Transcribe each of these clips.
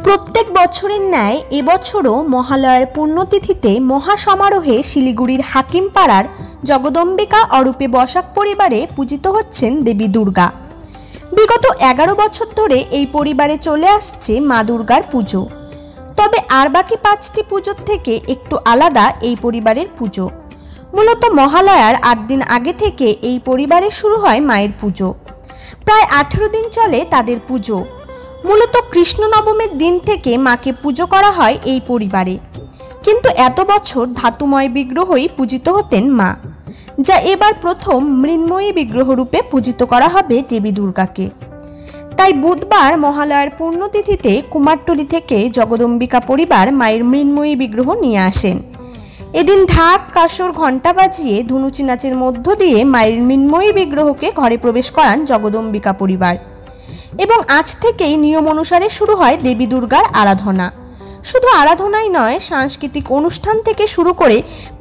প্রত্যেক বছরের ন্যায় এবছরও মহালয়ার পুণ্যতিথিতে মহাসমারোহে শিলিগুড়ির হাকিমপাড়ার জগদম্বিকা অরূপে বসাক পরিবারে পূজিত হচ্ছেন দেবী দুর্গা। বিগত 11 বছর ধরে এই পরিবারে চলে আসছে মা দুর্গার পুজো। তবে আর বাকি 5টি পুজোর থেকে একটু আলাদা এই পরিবারের পুজো। মূলত মহালয়ার 8 দিন আগে থেকে এই পরিবারে শুরু হয় মায়ের পুজো। প্রায় 18 দিন চলে তাদের পুজো। মূলত কৃষ্ণ নবমীর দিন থেকে মাকে পুজো করা হয় এই পরিবারে, কিন্তু এত বছর ধাতুময় বিগ্রহই পূজিত হতেন মা, যা এবার প্রথম মৃন্ময়ী বিগ্রহ রূপে পূজিত করা হবে দেবী দুর্গাকে। তাই বুধবার মহালয়ার পুণ্যতিথিতে কুমারটুলি থেকে জগদম্বিকা পরিবার মায়ের মৃন্ময়ী বিগ্রহ নিয়ে আসেন। এদিন ঢাক, কাসর, ঘণ্টা বাজিয়ে ধুনুচি নাচের মধ্য দিয়ে মায়ের মৃন্ময়ী বিগ্রহকে ঘরে প্রবেশ করান জগদম্বিকা পরিবার এবং আজ থেকেই নিয়ম অনুসারে শুরু হয় দেবী দুর্গার আরাধনা। শুধু আরাধনাই নয়, সাংস্কৃতিক অনুষ্ঠান থেকে শুরু করে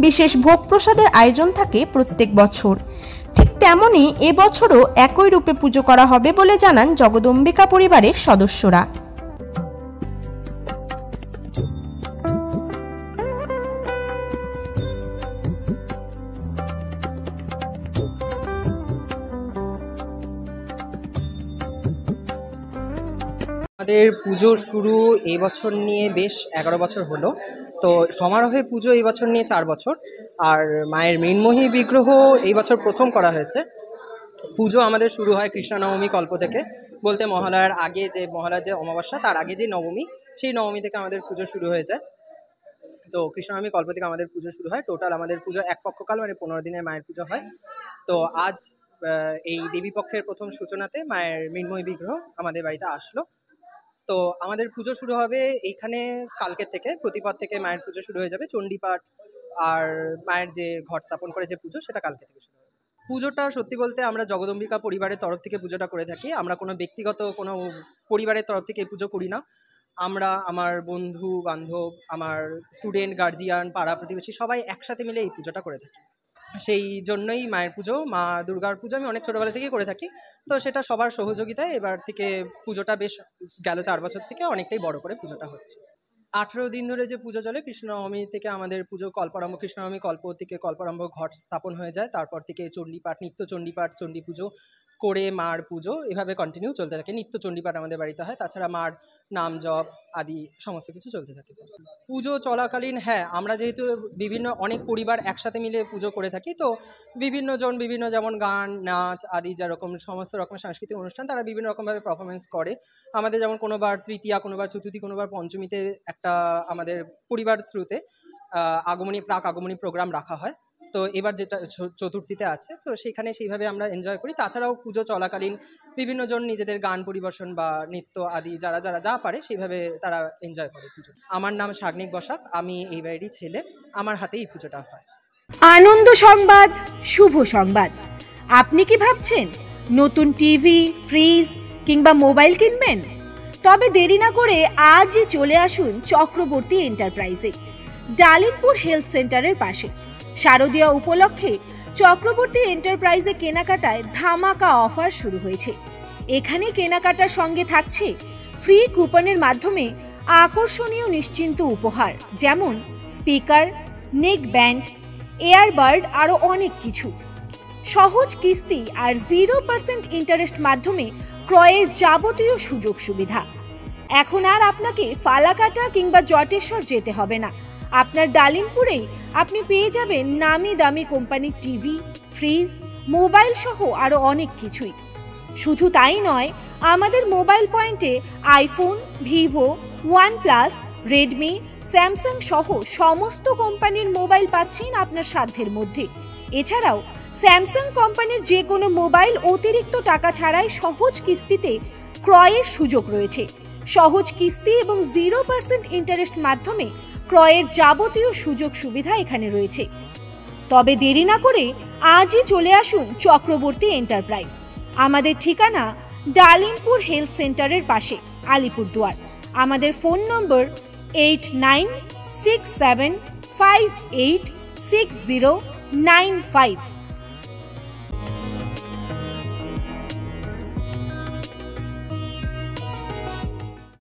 বিশেষ ভোগ প্রসাদের আয়োজন থাকে প্রত্যেক বছর। ঠিক তেমনই এবছরও একই রূপে পুজো করা হবে বলে জানান জগদম্বিকা পরিবারের সদস্যরা। আমাদের পুজো শুরু এই বছর নিয়ে বেশ 11 বছর হলো। তো সমারোহে পুজো এই বছর নিয়ে 4 বছর, আর মায়ের মৃন্ময়ী বিগ্রহ এই বছর প্রথম করা হয়েছে। পুজো আমাদের শুরু হয় কৃষ্ণ নবমী কল্প থেকে, বলতে মহালয়ার আগে মহালয়ার যে অমাবস্যা তার আগে যে নবমী, সেই নবমী থেকে আমাদের পুজো শুরু হয়ে যায়। তো কৃষ্ণ নবমী কল্প থেকে আমাদের পুজো শুরু হয়। টোটাল আমাদের পুজো এক পক্ষকাল, মানে 15 দিনের মায়ের পুজো হয়। তো আজ এই দেবী পক্ষের প্রথম সূচনাতে মায়ের মৃন্ময়ী বিগ্রহ আমাদের বাড়িতে আসলো। তো আমাদের পুজো শুরু হবে এইখানে কালকের থেকে, প্রতিপদ থেকে মায়ের পুজো শুরু হয়ে যাবে। চণ্ডীপাঠ আর মায়ের যে ঘট স্থাপন করে যে পুজো, সেটা কালকে থেকে শুরু হবে। পুজোটা সত্যি বলতে আমরা জগদম্বিকা পরিবারের তরফ থেকে পুজোটা করে থাকি। আমরা কোনো ব্যক্তিগত কোনো পরিবারের তরফ থেকে এই পুজো করি না। আমরা, আমার বন্ধু বান্ধব, আমার স্টুডেন্ট, গার্জিয়ান, পাড়া প্রতিবেশী সবাই একসাথে মিলে এই পুজোটা করে থাকি। সেই জন্যই মায়ের পুজো, মা দুর্গার পুজো আমি অনেক ছোটোবেলা থেকেই করে থাকি। তো সেটা সবার সহযোগিতায় এবার থেকে পুজোটা বেশ গেল 4 বছর থেকে অনেকটাই বড় করে পুজোটা হচ্ছে। 18 দিন ধরে যে পুজো চলে, কৃষ্ণ নবমী থেকে আমাদের পুজো কল্পারম্ভ, কৃষ্ণ নবমী কল্প থেকে কল্পারম্ভ ঘট স্থাপন হয়ে যায়। তারপর থেকে চণ্ডীপাঠ, নিত্য চণ্ডীপাঠ, চণ্ডী পুজো করে মার পুজো এভাবে কন্টিনিউ চলতে থাকে। নিত্য চণ্ডীপাঠ আমাদের বাড়িতে হয়, তাছাড়া মার নাম জপ আদি সমস্ত কিছু চলতে থাকে পুজো চলাকালীন। হ্যাঁ, আমরা যেহেতু অনেক পরিবার একসাথে মিলে পুজো করে থাকি, তো বিভিন্ন যেমন গান, নাচ আদি যেরকম সমস্ত রকমের সাংস্কৃতিক অনুষ্ঠান তারা বিভিন্ন রকমভাবে পারফরমেন্স করে। আমাদের যেমন কোনোবার তৃতীয়া, কোনোবার চতুর্থী, কোনোবার পঞ্চমীতে একটা আমাদের পরিবার থ্রুতে প্রাক আগমনী প্রোগ্রাম রাখা হয়। তো এবার যেটা চতুর্থীতে আছে, তো সেখানে সেইভাবে আমরা এনজয় করি। তাছাড়াও পুজো চলাকালীন বিভিন্ন জন নিজেদের গান পরিবেশন বা নৃত্য আদি যারা যা পারে সেইভাবে তারা এনজয় করে পুজো। আমার নাম সাগ্নিক বসাক, আমি এই বাড়িরই ছেলে। আমার হাতেই এই পুজোটা হয়। আনন্দ সংবাদ, শুভ সংবাদ। আপনি কি ভাবছেন নতুন টিভি, ফ্রিজ কিংবা মোবাইল কিনবেন? তবে দেরি না করে আজই চলে আসুন চক্রবর্তী এন্টারপ্রাইজে, ডালিমপুর হেলথ সেন্টারের পাশে। শারদীয়া উপলক্ষে চক্রবর্তী এন্টারপ্রাইজে কেনাকাটায় ধামাকা অফার শুরু হয়েছে। এখানে কেনাকাটার সঙ্গে থাকছে ফ্রি কুপনের মাধ্যমে আকর্ষণীয় নিশ্চিন্ত উপহার, যেমন স্পিকার, নেক ব্যান্ড, এয়ারবার্ড, আরও অনেক কিছু। সহজ কিস্তি আর 0% ইন্টারেস্ট মাধ্যমে ক্রয়ের যাবতীয় সুযোগ সুবিধা। এখন আর আপনাকে ফালাকাটা কিংবা জটেশ্বর যেতে হবে না। আপনার ডালিমপুরেই আপনি পেয়ে যাবেন নামি দামি কোম্পানির টিভি, ফ্রিজ, মোবাইল সহ আরও অনেক কিছুই। শুধু তাই নয়, আমাদের মোবাইল পয়েন্টে iPhone, Vivo, OnePlus, Redmi, Samsung সহ সমস্ত কোম্পানির মোবাইল পাচ্ছেন আপনার সাধ্যের মধ্যে। এছাড়াও স্যামসাং কোম্পানির যে কোনো মোবাইল অতিরিক্ত টাকা ছাড়াই সহজ কিস্তিতে ক্রয়ের সুযোগ রয়েছে। সহজ কিস্তি এবং 0% ইন্টারেস্ট মাধ্যমে ক্রয়ের যাবতীয় সুযোগ সুবিধা এখানে রয়েছে। তবে দেরি না করে আজই চলে আসুন চক্রবর্তী এন্টারপ্রাইজ। আমাদের ঠিকানা ডালিমপুর হেলথ সেন্টারের পাশে, আলিপুরদুয়ার। আমাদের ফোন নম্বর 8967586095।